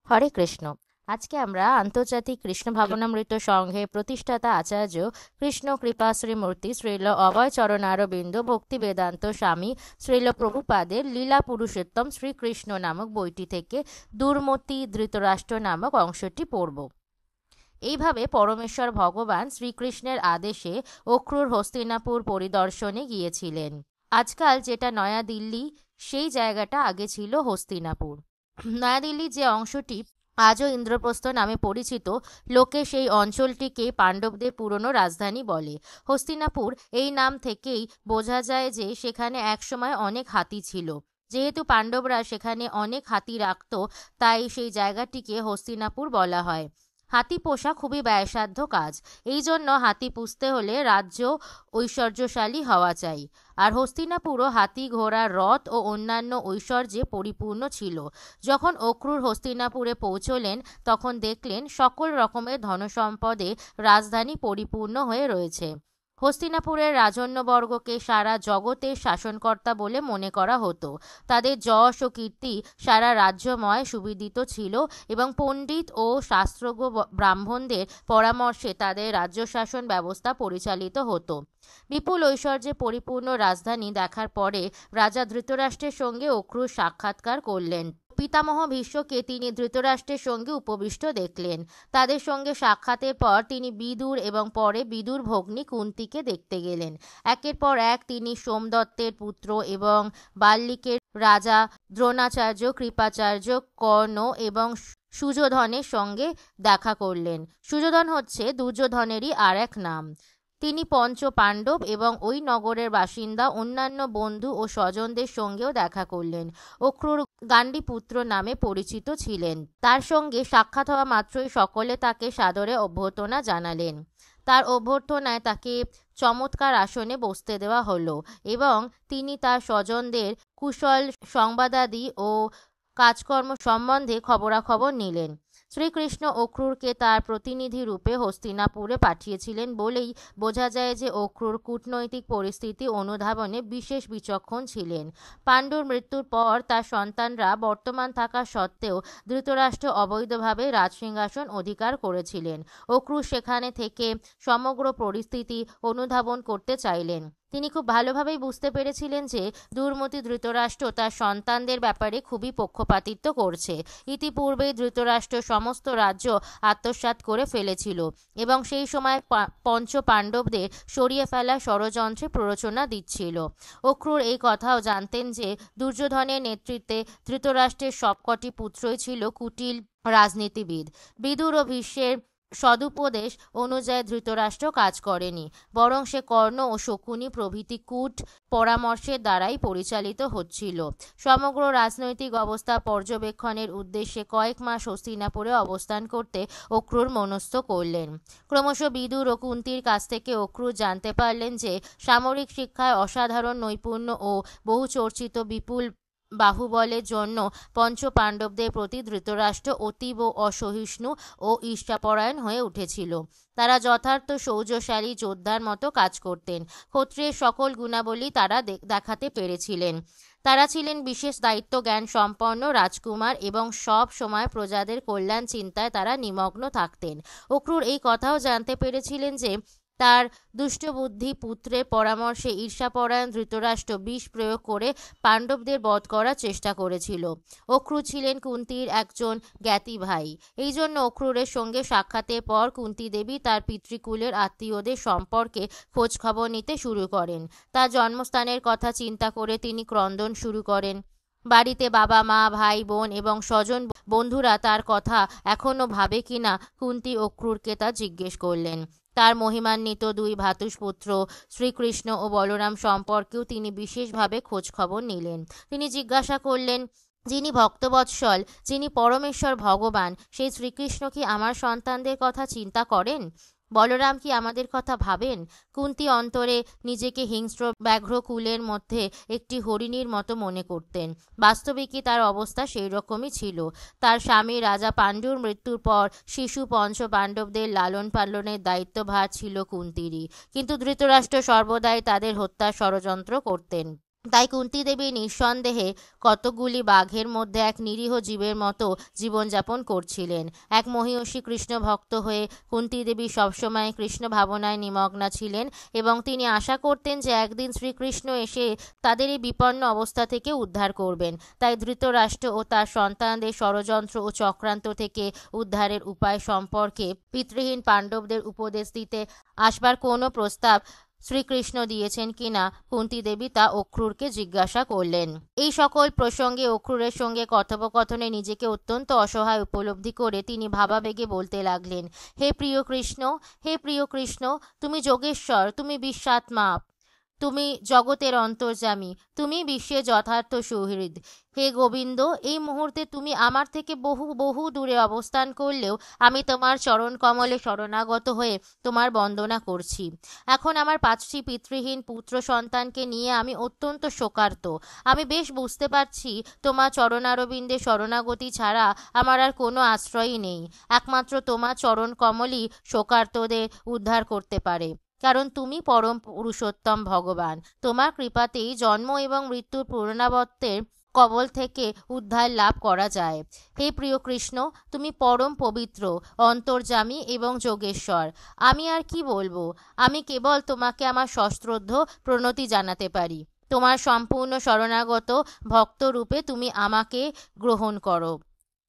হরে কৃষ্ণ। আজকে আমরা আন্তর্জাতিক কৃষ্ণ ভাবনামৃত সংঘের প্রতিষ্ঠাতা আচার্য কৃষ্ণ কৃপাশ্রী মূর্তি শ্রীল অভয় চরণারবিন্দ ভক্তি বেদান্ত স্বামী শ্রীল প্রভুপাদের লীলা পুরুষোত্তম শ্রীকৃষ্ণ নামক বইটি থেকে দুর্মতি ধৃতরাষ্ট্র নামক অংশটি পড়ব। এইভাবে পরমেশ্বর ভগবান শ্রীকৃষ্ণের আদেশে অক্রূর হস্তিনাপুর পরিদর্শনে গিয়েছিলেন। আজকাল যেটা নয়াদিল্লি, সেই জায়গাটা আগে ছিল হস্তিনাপুর। নয়াদিল্লির যে অংশটি আজও ইন্দ্রপ্রস্থ নামে পরিচিত, লোকে সেই অঞ্চলটিকে পাণ্ডবদের পুরনো রাজধানী বলে। হস্তিনাপুর এই নাম থেকেই বোঝা যায় যে সেখানে একসময় অনেক হাতি ছিল। যেহেতু পাণ্ডবরা সেখানে অনেক হাতি রাখত, তাই সেই জায়গাটিকে হস্তিনাপুর বলা হয়। হাতি পোষা খুবই ব্যয়সাধ্য কাজ, এই জন্য হাতি পুষতে হলে রাজ্য ঐশ্বর্যশালী হওয়া চাই। আর হস্তিনাপুরও হাতি, ঘোড়া, রথ ও অন্যান্য ঐশ্বর্যে পরিপূর্ণ ছিল। যখন অক্রূর হস্তিনাপুরে পৌঁছলেন, তখন দেখলেন সকল রকমের ধনসম্পদে রাজধানী পরিপূর্ণ হয়ে রয়েছে। হস্তিনাপুরের রাজন্যবর্গকে সারা জগতের শাসনকর্তা বলে মনে করা হতো। তাদের যশ ও কীর্তি সারা রাজ্যময় সুবিদিত ছিল এবং পণ্ডিত ও শাস্ত্রজ্ঞ ব্রাহ্মণদের পরামর্শে তাদের রাজ্য শাসন ব্যবস্থা পরিচালিত হতো। বিপুল ঐশ্বর্যে পরিপূর্ণ রাজধানী দেখার পরে রাজা ধৃতরাষ্ট্রের সঙ্গে অক্রূর সাক্ষাৎকার করলেন। পিতামহ ভীষ্মকে তিনি ধৃতরাষ্ট্রের সঙ্গে উপবিষ্ট দেখলেন। তাদের সঙ্গে সাক্ষাতের পর তিনি বিদুর এবং পরে বিদুর ভগ্নী কুন্তিকে দেখতে গেলেন। একের পর এক তিনি সোমদত্তের পুত্র এবং বাল্মীকের রাজা দ্রোণাচার্য, কৃপাচার্য, কর্ণ এবং সুযোধনের সঙ্গে দেখা করলেন। সুযোধন হচ্ছে দুর্যোধনেরই আর এক নাম। তিনি পঞ্চ পাণ্ডব এবং ওই নগরের বাসিন্দা অন্যান্য বন্ধু ও স্বজনদের সঙ্গেও দেখা করলেন। অক্রূর গান্ডীপুত্র নামে পরিচিত ছিলেন। তার সঙ্গে সাক্ষাৎ হওয়া মাত্রই সকলে তাকে সাদরে অভ্যর্থনা জানালেন। তার অভ্যর্থনায় তাকে চমৎকার আসনে বসতে দেওয়া হলো এবং তিনি তার স্বজনদের কুশল সংবাদাদি ও কাজকর্ম সম্বন্ধে খবরাখবর নিলেন। শ্রীকৃষ্ণ অক্রূরকে তার প্রতিনিধি রূপে হস্তিনাপুরে পাঠিয়েছিলেন বলেই বোঝা যায় যে অক্রূর কূটনৈতিক পরিস্থিতি অনুধাবনে বিশেষ বিচক্ষণ ছিলেন। পাণ্ডুর মৃত্যুর পর তার সন্তানরা বর্তমান থাকা সত্ত্বেও ধৃতরাষ্ট্র অবৈধভাবে রাজসিংহাসন অধিকার করেছিলেন। অক্রূর সেখানে থেকে সমগ্র পরিস্থিতি অনুধাবন করতে চাইলেন। তিনি খুব ভালোভাবেই বুঝতে পেরেছিলেন যে দুর্মতি ধৃতরাষ্ট্র তার সন্তানদের ব্যাপারে খুবই পক্ষপাতিত্ব করছে। ইতিপূর্বেই ধৃতরাষ্ট্র সমস্ত রাজ্য আত্মসাৎ করে ফেলেছিল এবং সেই সময় পঞ্চ পাণ্ডবদের সরিয়ে ফেলার ষড়যন্ত্রে প্ররোচনা দিচ্ছিল। অক্রূর এই কথাও জানতেন যে দুর্যোধনের নেতৃত্বে ধৃতরাষ্ট্রের সবকটি পুত্রই ছিল কুটিল রাজনীতিবিদ। বিদুর ও ভীষ্মের সদুপদেশ অনুযায়ী ধৃতরাষ্ট্র কাজ করেনি, বরং সে কর্ণ ও শকুনি প্রভৃতি কূট পরামর্শের দ্বারাই পরিচালিত হচ্ছিল। সমগ্র রাজনৈতিক অবস্থা পর্যবেক্ষণের উদ্দেশ্যে কয়েক মাস হস্তিনাপুরে অবস্থান করতে অক্রূর মনস্থ করলেন। ক্রমশ বিদুর ও কুন্তির কাছ থেকে অক্রূর জানতে পারলেন যে সামরিক শিক্ষায় অসাধারণ নৈপুণ্য ও বহুচর্চিত বিপুল বাহুবলের জন্য পঞ্চ পাণ্ডবদের প্রতি ধৃতরাষ্ট্র অতীব অসহিষ্ণু ও ঈর্ষাপরায়ণ হয়ে উঠেছিল। তারা যথার্থ শৌর্যশালী যোদ্ধার মতো কাজ করতেন। ক্ষত্রিয়ের সকল গুণাবলী তারা দেখাতে পেরেছিলেন। তারা ছিলেন বিশেষ দায়িত্ব জ্ঞান সম্পন্ন রাজকুমার এবং সব সময় প্রজাদের কল্যাণ চিন্তায় তারা নিমগ্ন থাকতেন। অক্রূর এই কথাও জানতে পেরেছিলেন যে তার দুষ্টবুদ্ধি পুত্রের পরামর্শে ঈর্ষাপরায়ণ ধৃতরাষ্ট্র বিষ প্রয়োগ করে পাণ্ডবদের বধ করার চেষ্টা করেছিল। অক্রূর ছিলেন কুন্তির একজন জ্ঞাতি ভাই। এই জন্য অক্রূরের সঙ্গে সাক্ষাতের পর কুন্তী দেবী তার পিতৃকুলের আত্মীয়দের সম্পর্কে খোঁজ খবর নিতে শুরু করেন। তার জন্মস্থানের কথা চিন্তা করে তিনি ক্রন্দন শুরু করেন। বাড়িতে বাবা, মা, ভাই, বোন এবং স্বজন বন্ধুরা তার কথা এখনও ভাবে কিনা কুন্তী অক্রূরকে তা জিজ্ঞেস করলেন। তার মহিমান্বিত দুই ভ্রাতুষ্পুত্র শ্রীকৃষ্ণ ও বলরাম সম্পর্কেও তিনি বিশেষভাবে খোঁজ খবর নিলেন। তিনি জিজ্ঞাসা করলেন, যিনি ভক্তবৎসল, যিনি পরমেশ্বর ভগবান, সেই শ্রীকৃষ্ণ কি আমার সন্তানদের কথা চিন্তা করেন? বলরাম কি আমাদের কথা ভাবেন? কুন্তী অন্তরে নিজেকে হিংস্র ব্যাঘ্রকুলের মধ্যে একটি হরিণীর মতো মনে করতেন। বাস্তবিকই তার অবস্থা সেই রকমই ছিল। তার স্বামী রাজা পাণ্ডুর মৃত্যুর পর শিশু পঞ্চ পাণ্ডবদের লালন পালনের দায়িত্বভার ছিল কুন্তীরই, কিন্তু ধৃতরাষ্ট্র সর্বদাই তাদের হত্যার ষড়যন্ত্র করতেন। তাই কুন্তী দেবী নিঃসন্দেহে কতকগুলি বাঘের মধ্যে এক নিরীহ জীবের মতো জীবনযাপন করছিলেন। এক মহীয়সী কৃষ্ণ ভক্ত হয়ে কুন্তী দেবী সবসময় কৃষ্ণ ভাবনায় নিমগ্না ছিলেন এবং তিনি আশা করতেন যে একদিন শ্রীকৃষ্ণ এসে তাদের এই বিপন্ন অবস্থা থেকে উদ্ধার করবেন। তাই ধৃতরাষ্ট্র ও তার সন্তানদের ষড়যন্ত্র ও চক্রান্ত থেকে উদ্ধারের উপায় সম্পর্কে পিতৃহীন পাণ্ডবদের উপদেশ দিতে আসবার কোনো প্রস্তাব শ্রীকৃষ্ণ দিয়েছেন কিনা কুন্তী দেবী তা অক্রূরকে জিজ্ঞাসা করলেন। এই সকল প্রসঙ্গে অক্রূরের সঙ্গে কথোপকথনে নিজেকে অত্যন্ত অসহায় উপলব্ধি করে তিনি ভাবাবেগে বলতে লাগলেন, হে প্রিয় কৃষ্ণ, হে প্রিয় কৃষ্ণ, তুমি যোগেশ্বর, তুমি বিশ্বাত্মা, তুমি জগতের অন্তর্যামী, তুমি বিশ্বের যথার্থ সুহৃদ। হে গোবিন্দ, এই মুহূর্তে তুমি আমার থেকে বহু বহু দূরে অবস্থান করলেও আমি তোমার চরণ কমলে শরণাগত হয়ে তোমার বন্দনা করছি। এখন আমার 5টি পিতৃহীন পুত্র সন্তানকে নিয়ে আমি অত্যন্ত শোকার্ত। আমি বেশ বুঝতে পারছি তোমার চরণারবিন্দে শরণাগতি ছাড়া আমার আর কোনো আশ্রয়ই নেই। একমাত্র তোমার চরণ কমলই শোকার্তদের উদ্ধার করতে পারে, কারণ তুমি পরম পুরুষোত্তম ভগবান। তোমার কৃপাতেই জন্ম এবং মৃত্যুর পুনরাবর্তের কবল থেকে উদ্ধার লাভ করা যায়। হে প্রিয় কৃষ্ণ, তুমি পরম পবিত্র, অন্তর্যামী এবং যোগেশ্বর। আমি আর কি বলবো? আমি কেবল তোমাকে আমার সশ্রদ্ধ প্রণতি জানাতে পারি। তোমার সম্পূর্ণ শরণাগত ভক্ত রূপে তুমি আমাকে গ্রহণ করো।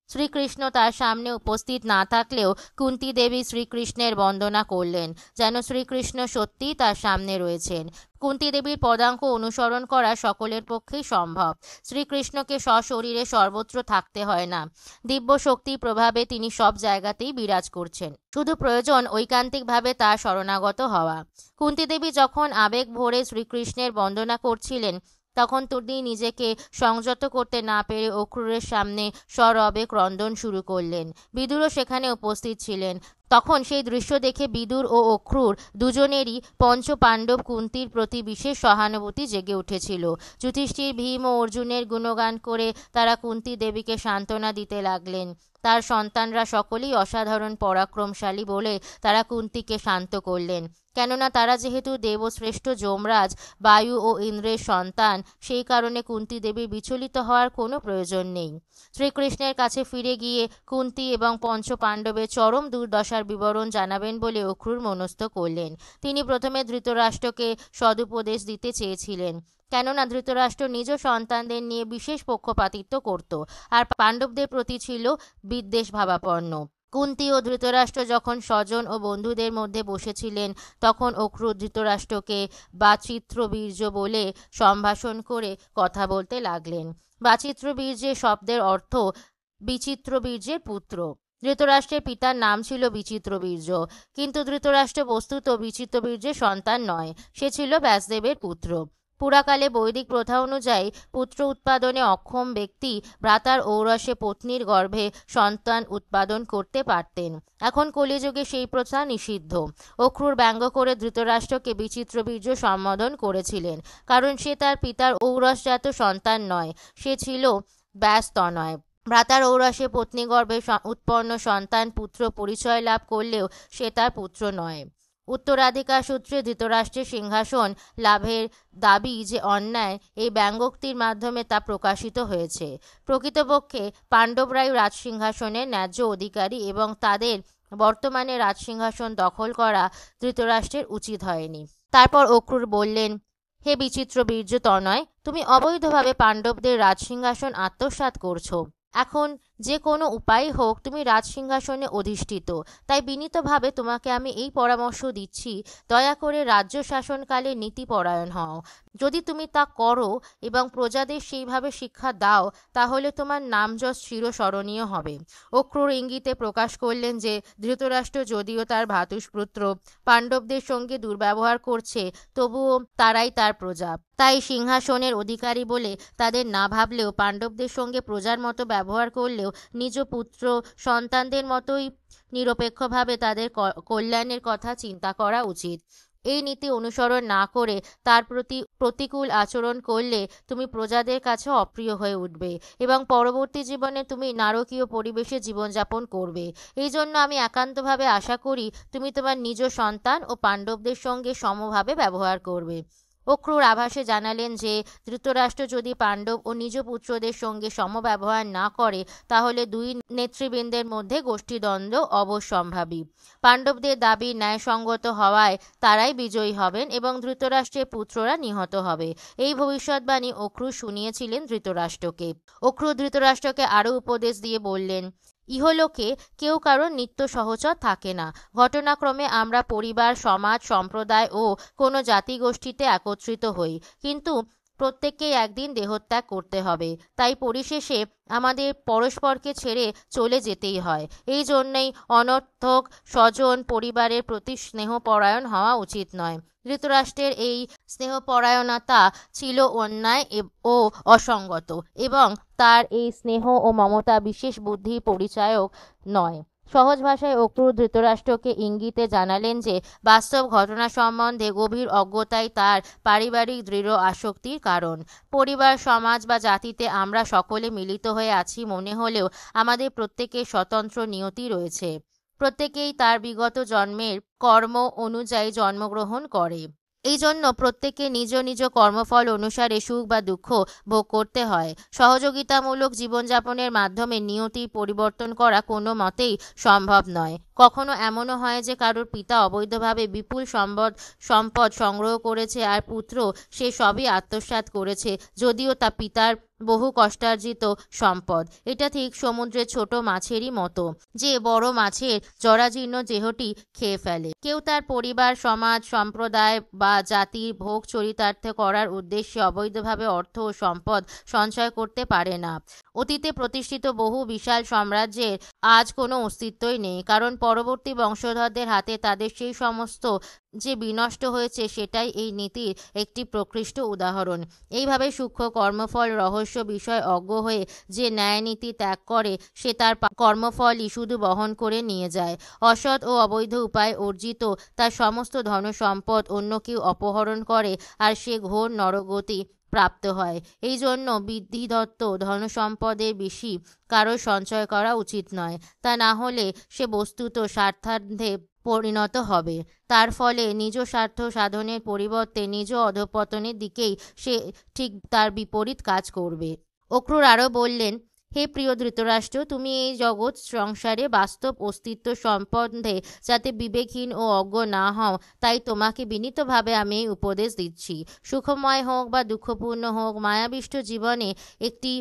শ্রীকৃষ্ণ তার সামনে উপস্থিত না থাকলেও কুন্তী দেবী শ্রীকৃষ্ণের বন্দনা করলেন, যেন শ্রীকৃষ্ণ সত্যিই তার সামনে রয়েছেন। কুন্তী দেবীর পদাঙ্ক অনুসরণ করা সকলের পক্ষেই সম্ভব। শ্রীকৃষ্ণকে সশরীরে সর্বত্র থাকতে হয় না। দিব্য শক্তির প্রভাবে তিনি সব জায়গাতেই বিরাজ করছেন। শুধু প্রয়োজন ঐকান্তিকভাবে তার শরণাগত হওয়া। কুন্তী দেবী যখন আবেগ ভরে শ্রীকৃষ্ণের বন্দনা করছিলেন, তখন তিনি নিজেকে সংযত করতে না পেরে অক্রূরের সামনে সরবে ক্রন্দন শুরু করলেন। বিদুরও সেখানে উপস্থিত ছিলেন। তখন সেই দৃশ্য দেখে বিদুর ও অক্রূর দুজনেরই পঞ্চ পাণ্ডব কুন্তীর প্রতি বিশেষ সহানুভূতি জেগে উঠেছিল। যুধিষ্ঠির, ভীম ও অর্জুনের গুণগান করে তারা কুন্তী দেবীকে সান্ত্বনা দিতে লাগলেন। তার সন্তানরা সকলেই অসাধারণ পরাক্রমশালী বলে তারা কুন্তীকে শান্ত করলেন। কেননা তারা যেহেতু দেবশ্রেষ্ঠ যমরাজ বায়ু ও ইন্দ্রের সন্তান, সেই কারণে কুন্তী দেবীর বিচলিত হওয়ার কোনো প্রয়োজন নেই। শ্রীকৃষ্ণের কাছে ফিরে গিয়ে কুন্তী এবং পঞ্চ পাণ্ডবের চরম দুর্দশার বিবরণ জানাবেন বলে অক্রূর মনস্থ করলেন। তিনি প্রথমে ধৃতরাষ্ট্রকে সদুপদেশ দিতে চেয়েছিলেন, কেননা ধৃতরাষ্ট্র নিজ সন্তানদের নিয়ে বিশেষ পক্ষপাতিত্ব করত আর পাণ্ডবদের প্রতি ছিল বিদ্বেষ ভাবাপন্ন। কুন্তী ও ধৃতরাষ্ট্র যখন স্বজন ও বন্ধুদের মধ্যে বসেছিলেন, তখন অক্রূর ধৃতরাষ্ট্রকে বাচিত্রবীর্য বলে সম্ভাষণ করে কথা বলতে লাগলেন। বাচিত্রবীর্যের শব্দের অর্থ বিচিত্রবীর্যের পুত্র। ধৃতরাষ্ট্রের পিতার নাম ছিল বিচিত্রবীর্য, কিন্তু ধৃতরাষ্ট্র বস্তুত বিচিত্রবীর্যের সন্তান নয়, সে ছিল ব্যাসদেবের পুত্র। পুরাকালে বৈদিক প্রথা অনুযায়ী পুত্র উৎপাদনে অক্ষম ব্যক্তি ভ্রাতার ঔরসে পত্নীর গর্ভে সন্তান উৎপাদন করতে পারতেন। এখন কলিযুগে সেই প্রথা নিষিদ্ধ। অক্রূর ব্যঙ্গ করে ধৃতরাষ্ট্রকে বিচিত্রবীর্য সম্বোধন করেছিলেন, কারণ সে তার পিতার ঔরসজাত সন্তান নয়, সে ছিল ব্যাসতনয়। ভ্রাতার ঔরসে পত্নীগর্ভে উৎপন্ন সন্তান পুত্র পরিচয় লাভ করলেও সে তার পুত্র নয়। উত্তরাধিকার সূত্রে ধৃতরাষ্ট্রের সিংহাসন লাভের দাবি যে অন্যায়, এই ব্যঙ্গোক্তির মাধ্যমে তা প্রকাশিত হয়েছে। প্রকৃতপক্ষে পাণ্ডবরাই রাজসিংহাসনের ন্যায্য অধিকারী এবং তাদের বর্তমানে রাজসিংহাসন দখল করা ধৃতরাষ্ট্রের উচিত হয়নি। তারপর অক্রূর বললেন, হে বিচিত্র বীর্য তনয়, তুমি অবৈধভাবে পাণ্ডবদের রাজসিংহাসন আত্মসাৎ করছো। এখন যে কোনো উপায় হোক তুমি রাজসিংহাসনে অধিষ্ঠিত। তাই বিনীতভাবে তোমাকে আমি এই পরামর্শ দিচ্ছি, দয়া করে রাজ্য শাসনকালে নীতিপরায়ণ হও। যদি তুমি তা করো এবং প্রজাদের সেইভাবে শিক্ষা দাও, তাহলে তোমার নামযশ চিরস্মরণীয় হবে। অক্রূর ইঙ্গিতে প্রকাশ করলেন যে ধৃতরাষ্ট্র যদিও তার ভ্রাতুষ্পুত্র পাণ্ডবদের সঙ্গে দুর্ব্যবহার করছে, তবুও তারাই তার প্রজা। তাই সিংহাসনের অধিকারী বলে তাদের না ভাবলেও পাণ্ডবদের সঙ্গে প্রজার মতো ব্যবহার করলেও নিজ পুত্র সন্তানদের মতোই নিরপেক্ষভাবে তাদের কল্যাণের কথা চিন্তা করা উচিত। এই নীতি অনুসরণ না করে তার প্রতি প্রতিকূল আচরণ করলে তুমি প্রজাদের কাছে অপ্রিয় হয়ে উঠবে এবং পরবর্তী জীবনে তুমি নারকীয় পরিবেশে জীবনযাপন করবে। এই জন্য আমি একান্তভাবে আশা করি তুমি তোমার নিজ সন্তান ও পাণ্ডবদের সঙ্গে সমভাবে ব্যবহার করবে। অক্রূর আভাসে জানালেন যে ধৃতরাষ্ট্র যদি পাণ্ডব ও নিজ পুত্রদের সঙ্গে সমব্যবহার না করে তাহলে দুই নেতৃবৃন্দের মধ্যে গোষ্ঠীদ্বন্দ্ব অবশ্যম্ভাবী। পাণ্ডবদের দাবি ন্যায়সঙ্গত হওয়ায় তারাই বিজয়ী হবেন এবং ধৃতরাষ্ট্রের পুত্ররা নিহত হবে। এই ভবিষ্যৎবাণী অক্রূর শুনিয়েছিলেন ধৃতরাষ্ট্রকে। অক্রূর ধৃতরাষ্ট্রকে আরও উপদেশ দিয়ে বললেন, ইহলোকে কেউ কারো নিত্য সহচর থাকে না। ঘটনাক্রমে আমরা পরিবার, সমাজ, সম্প্রদায় ও কোনো জাতিগোষ্ঠীতে একত্রিত হই, কিন্তু প্রত্যেককেই একদিন দেহত্যাগ করতে হবে। তাই পরিশেষে আমাদের পরস্পরকে ছেড়ে চলে যেতেই হয়। এই জন্যই অনর্থক স্বজন পরিবারের প্রতি স্নেহপরায়ণ হওয়া উচিত নয়। ধৃতরাষ্ট্রের এই স্নেহপরায়ণতা ছিল অন্যায় ও অসঙ্গত, এবং তার এই স্নেহ ও মমতা বিশেষ বুদ্ধির পরিচায়ক নয়। সহজ ভাষায় অক্রূর ধৃতরাষ্ট্রকে ইঙ্গিতে জানালেন যে বাস্তব ঘটনা সম্বন্ধে গভীর অজ্ঞতাই তার পারিবারিক দৃঢ় আসক্তির কারণ। পরিবার, সমাজ বা জাতিতে আমরা সকলে মিলিত হয়ে আছি মনে হলেও আমাদের প্রত্যেকের স্বতন্ত্র নিয়তি রয়েছে। প্রত্যেকেই তার বিগত জন্মের কর্ম অনুযায়ী জন্মগ্রহণ করে। এই জন্য প্রত্যেকে নিজ নিজ কর্মফল অনুসারে সুখ বা দুঃখ ভোগ করতে হয়। সহযোগিতামূলক জীবনযাপনের মাধ্যমে নিয়তির পরিবর্তন করা কোনো মতেই সম্ভব নয়। কখনো এমনও হয় যে কারোর পিতা অবৈধভাবে বিপুল সম্পদ সংগ্রহ করেছে আর পুত্র সে সবই আত্মসাৎ করেছে, যদিও তা পিতার বহু কষ্টার্জিত সম্পদ। এটা ঠিক সমুদ্রের ছোট মাছেরই মতো, যে বড় মাছের জরাজীর্ণ দেহটি খেয়ে ফেলে। কেউ তার পরিবার, সমাজ, সম্প্রদায় বা জাতির ভোগ চরিতার্থ করার উদ্দেশ্যে অবৈধভাবে অর্থ ও সম্পদ সঞ্চয় করতে পারে না। অতীতে প্রতিষ্ঠিত বহু বিশাল সাম্রাজ্যের আজ কোনো অস্তিত্বই নেই, কারণ পরবর্তী বংশধরদের হাতে তাদের সেই সমস্ত যে বিনষ্ট হয়েছে সেটাই এই নীতির একটি প্রকৃষ্ট উদাহরণ। এইভাবে সূক্ষ্ম কর্মফল রহস্য বিষয় অজ্ঞ হয়ে যে ন্যায়নীতি ত্যাগ করে সে তার কর্মফলই শুধু বহন করে নিয়ে যায়। অসৎ ও অবৈধ উপায়ে অর্জিত তার সমস্ত ধনসম্পদ অন্য কেউ অপহরণ করে আর সে ঘোর নরগতি প্রাপ্ত হয়। এই জন্য বিধিদত্ত ধনসম্পদের বেশি কারো সঞ্চয় করা উচিত নয়। তা না হলে সে বস্তুত স্বার্থার্থে পরিণত হবে। তার ফলে নিজ স্বার্থ সাধনের পরিবর্তে নিজ অধঃপতনের দিকেই সে ঠিক তার বিপরীত কাজ করবে। অক্রূর আরও বললেন, হে প্রিয় ধৃতরাষ্ট্র, তুমি এই জগৎ সংসারে বাস্তব অস্তিত্ব সম্বন্ধে যাতে বিবেকহীন ও অজ্ঞ না হও তাই তোমাকে বিনীতভাবে আমি এই উপদেশ দিচ্ছি। সুখময় হোক বা দুঃখপূর্ণ হোক, মায়াবিষ্ট জীবনে একটি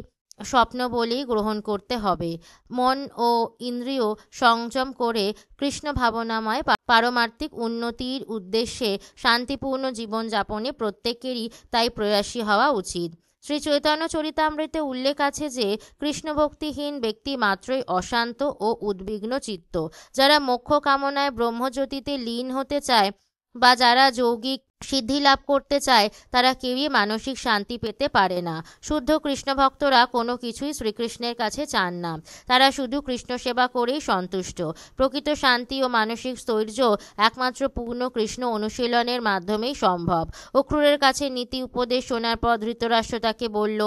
স্বপ্ন বলেই গ্রহণ করতে হবে। মন ও ইন্দ্রিয় সংযম করে কৃষ্ণ ভাবনাময় পারমার্থিক উন্নতির উদ্দেশ্যে শান্তিপূর্ণ জীবনযাপনে প্রত্যেকেরই তাই প্রয়াসী হওয়া উচিত। শ্রী চৈতন্য চরিতামৃতে উল্লেখ আছে যে কৃষ্ণভক্তিহীন ব্যক্তি মাত্রই অশান্ত ও উদ্বিগ্ন চিত্ত। যারা মোক্ষ কামনায় ব্রহ্মজ্যোতিতে লীন হতে চায় বা যারা যৌগিক সিদ্ধি লাভ করতে চায় তারা কেউই মানসিক শান্তি পেতে পারে না। শুদ্ধ কৃষ্ণ ভক্তরা কোনো কিছুই শ্রীকৃষ্ণের কাছে চান না। তারা শুধু কৃষ্ণ সেবা করেই সন্তুষ্ট। প্রকৃত শান্তি ও মানসিক স্থৈর্য একমাত্র পূর্ণ কৃষ্ণ অনুশীলনের মাধ্যমেই সম্ভব। অক্রূরের কাছে নীতি উপদেশ শোনার পর ধৃতরাষ্ট্র তাকে বলল,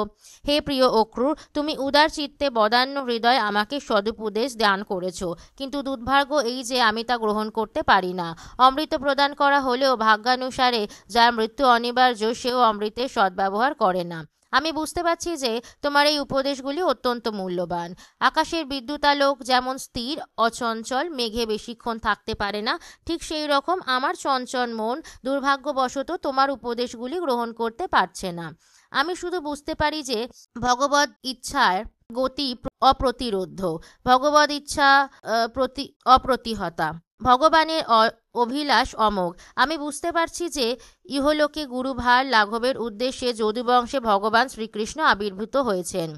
হে প্রিয় অক্রূর, তুমি উদার চিত্তে বদান্য হৃদয় আমাকে সদুপদেশ দান করেছ, কিন্তু দুর্ভাগ্য এই যে আমি তা গ্রহণ করতে পারি না। অমৃত প্রদান করা হলেও ভাগ্যানুসারে যার মৃত্যু অনিবার্য সেও অমৃতের সদ্ব্যবহার করে না। আমি বুঝতে পারছি যে তোমার এই উপদেশগুলি অত্যন্ত মূল্যবান। আকাশের বিদ্যুতালোক যেমন স্থির অচঞ্চল মেঘে বেশিক্ষণ থাকতে পারে না, ঠিক সেই রকম আমার চঞ্চল মন দুর্ভাগ্যবশত তোমার উপদেশগুলি গ্রহণ করতে পারছে না। আমি শুধু বুঝতে পারি যে ভগবদ ইচ্ছার গতি অপ্রতিরোধ্য, ভগবদ ইচ্ছা অপ্রতিহতা, ভগবানের অভিলাষ অমোঘ। আমি বুঝতে পারছি যে ইহলোকে গুরুভার লাঘবের উদ্দেশ্যে যদুবংশে ভগবান শ্রীকৃষ্ণ আবির্ভূত হয়েছেন।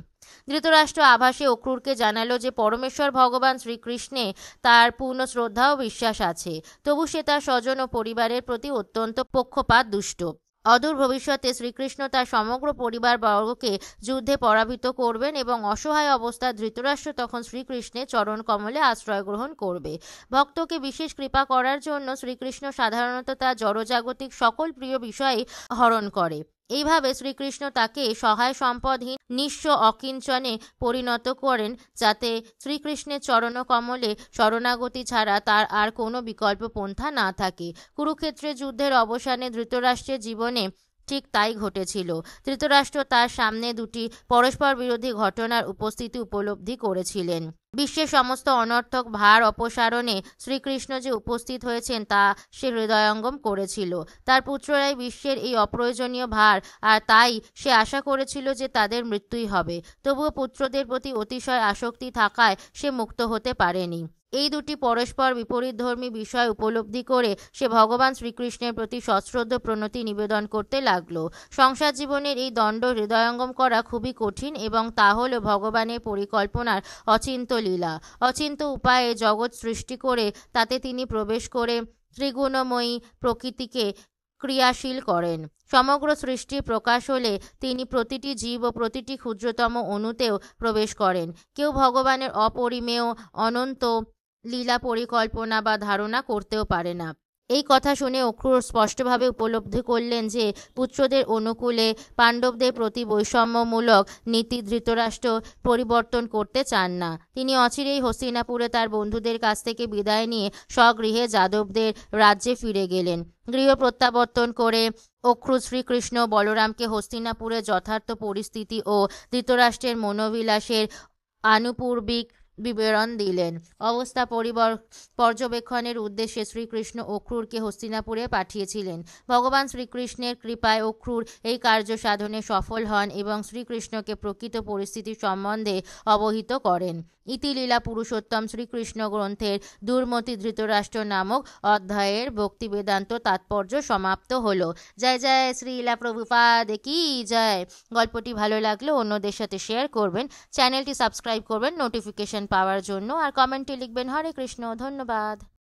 ধৃতরাষ্ট্র আভাসে অক্রূরকে জানালো যে পরমেশ্বর ভগবান শ্রীকৃষ্ণে তার পূর্ণ শ্রদ্ধা ও বিশ্বাস আছে, তবু সে তার স্বজন ও পরিবারের প্রতি অত্যন্ত পক্ষপাত দুষ্ট। অদূর ভবিষ্যতে শ্রীকৃষ্ণ তার সমগ্র পরিবারবর্গকে যুদ্ধে পরাভূত করবেন এবং অসহায় অবস্থায় ধৃতরাষ্ট্র তখন শ্রীকৃষ্ণের চরণ কমলে আশ্রয় গ্রহণ করবে। ভক্তকে বিশেষ কৃপা করার জন্য শ্রীকৃষ্ণ সাধারণত তার জড়জাগতিক সকল প্রিয় বিষয়ে হরণ করে। এইভাবে শ্রীকৃষ্ণ তাকে সহায় সম্পদহীন নিঃস্ব অকিঞ্চনে পরিণত করেন, যাতে শ্রীকৃষ্ণের চরণকমলে শরণাগতি ছাড়া তার আর কোনো বিকল্প পন্থা না থাকে। কুরুক্ষেত্রের যুদ্ধের অবসানে ধৃতরাষ্ট্রের জীবনে ঠিক তাই ঘটেছিল। ধৃতরাষ্ট্র তার সামনে দুটি পরস্পর বিরোধী ঘটনার উপস্থিতি উপলব্ধি করেছিলেন। বিশ্বের সমস্ত অনর্থক ভার অপসারণে শ্রীকৃষ্ণ যে উপস্থিত হয়েছেন তা সে হৃদয়ঙ্গম করেছিল। তার পুত্ররাই বিশ্বের এই অপ্রয়োজনীয় ভার, আর তাই সে আশা করেছিল যে তাদের মৃত্যুই হবে। তবুও পুত্রদের প্রতি অতিশয় আসক্তি থাকায় সে মুক্ত হতে পারেনি। এই দুটি পরস্পর বিপরীতধর্মী বিষয় উপলব্ধি করে সে ভগবান শ্রীকৃষ্ণের প্রতি সশ্রদ্ধ প্রণতি নিবেদন করতে লাগল। সংসার জীবনের এই দণ্ড হৃদয়ঙ্গম করা খুবই কঠিন, এবং তা হল ভগবানের পরিকল্পনার অচিন্ত্য লীলা। অচিন্ত্য উপায়ে জগৎ সৃষ্টি করে তাতে তিনি প্রবেশ করে ত্রিগুণময়ী প্রকৃতিকে ক্রিয়াশীল করেন। সমগ্র সৃষ্টির প্রকাশ হলে তিনি প্রতিটি জীব ও প্রতিটি ক্ষুদ্রতম অণুতেও প্রবেশ করেন। কেউ ভগবানের অপরিমেয় অনন্ত লীলা পরিকল্পনা বা ধারণা করতেও পারে না। এই কথা শুনে অক্রূর স্পষ্টভাবে উপলব্ধি করলেন যে পুত্রদের অনুকূলে পাণ্ডবদের প্রতি বৈষম্যমূলক নীতি ধৃতরাষ্ট্র পরিবর্তন করতে চান না। তিনি অচিরেই হস্তিনাপুরে তার বন্ধুদের কাছ থেকে বিদায় নিয়ে স্বগৃহে যাদবদের রাজ্যে ফিরে গেলেন। গৃহ প্রত্যাবর্তন করে অক্রূর শ্রীকৃষ্ণ বলরামকে হস্তিনাপুরের যথার্থ পরিস্থিতি ও ধৃতরাষ্ট্রের মনোবিলাসের আনুপূর্বিক বিবরণ দিলেন। অবস্থা পর্যবেক্ষণের উদ্দেশ্যে শ্রীকৃষ্ণ অক্রূরকে হস্তিনাপুরে পাঠিয়েছিলেন। ভগবান শ্রীকৃষ্ণের কৃপায় অক্রূর এই কার্য সাধনে সফল হন এবং শ্রীকৃষ্ণকে প্রকৃত পরিস্থিতি সম্বন্ধে অবহিত করেন। ইতিলীলা পুরুষোত্তম শ্রীকৃষ্ণ গ্রন্থের দুর্মতি ধৃতরাষ্ট্র নামক অধ্যায়ের ভক্তি বেদান্ত তাৎপর্য সমাপ্ত হলো। জয় জয় শ্রীলা প্রভুপাদ কি জয়। গল্পটি ভালো লাগলে অন্যদের সাথে শেয়ার করবেন, চ্যানেলটি সাবস্ক্রাইব করবেন নোটিফিকেশন পাওয়ার জন্য, আর কমেন্টে লিখবেন হরে কৃষ্ণ। ধন্যবাদ।